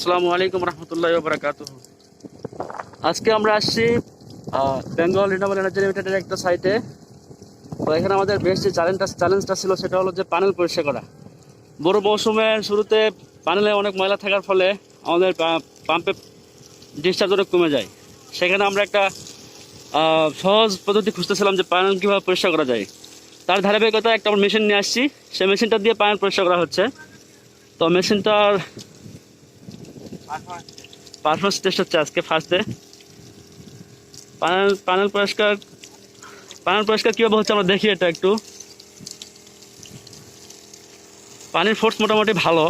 আসসালামু আলাইকুম রহমতুল্লাহি ওয়া বারাকাতুহু। আজকে আমরা আসছি বেঙ্গল রিনিউয়েবল এনার্জি লিমিটেডের একটা সাইটে। তো এখানে আমাদের বেশ যে চ্যালেঞ্জটা ছিল সেটা হলো যে প্যানেল পরিষ্কার করা। বড় মৌসুমের শুরুতে প্যানেলে অনেক ময়লা থাকার ফলে আমাদের পাম্পে ডিসচার্জ অনেক কমে যায়। সেখানে আমরা একটা সহজ পদ্ধতি খুঁজতেছিলাম যে প্যানেল কীভাবে পরিষ্কার করা যায়। তার ধারাবাহিকতা একটা আমরা মেশিন নিয়ে আসছি, সেই মেশিনটা দিয়ে প্যানেল পরিষ্কার করা হচ্ছে। তো মেশিনটার পারফরমেন্স টেস্ট হচ্ছে আজকে ফার্স্টে। প্যানেল পরিষ্কার কীভাবে হচ্ছে আমরা দেখি। এটা একটু পানির ফোর্স মোটামুটি ভালো।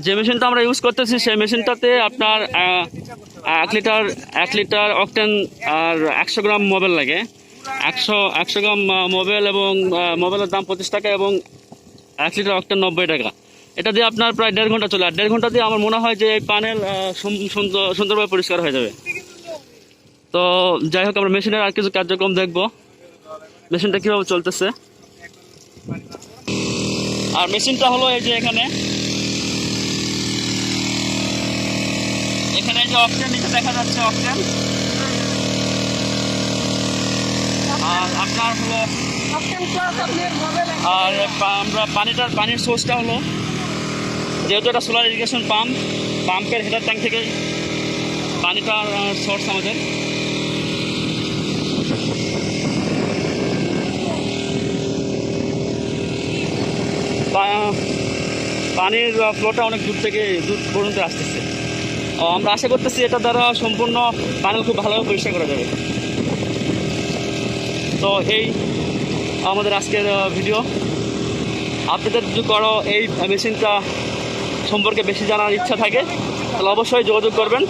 যে মেশিনটা আমরা ইউজ করতেছি সেই মেশিনটাতে আপনার 1 লিটার অকটেন আর 100 গ্রাম মোবিল লাগে। 100 গ্রাম মোবিল এবং মোবিলের দাম 25 টাকা এবং 1 লিটার অকটেন 90 টাকা। এটা দিয়ে আপনার প্রায় 1.5 ঘন্টা চলে। আর 1.5 ঘন্টা দিয়ে আমার মনে হয় যে এই প্যানেল সুন্দরভাবে পরিষ্কার হয়ে যাবে। তো যাই হোক, আমরা মেশিনের আর কিছু কার্যক্রম দেখবো, মেশিনটা কীভাবে চলতেছে। আর মেশিনটা হলো এই যে এখানে এই যে অকটেন নিচে দেখা যাচ্ছে অকটেন। আর আপনার হলো আর আমরা পানির সোর্সটা হলো, যেহেতু এটা সোলার ইরিগেশন পাম্পের হেডার ট্যাঙ্ক থেকে পানিটার সোর্স আমাদের। পানির ফ্লোটা অনেক দূর পর্যন্ত আসতেছে। আমরা আশা করতেছি এটা দ্বারা সম্পূর্ণ প্যানেল খুব ভালোভাবে পরিষ্কার করা যাবে। তো এই আমাদের আজকের ভিডিও। আপনাদের যদি এই মেশিনটা সম্পর্কে বেশি জানার ইচ্ছা থাকে তাহলে অবশ্যই যোগাযোগ করবেন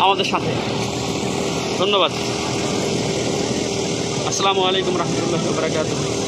আমাদের সাথে। ধন্যবাদ। আসসালামু আলাইকুম রহমতুল্লাহি ওয়া বারাকাতুহু।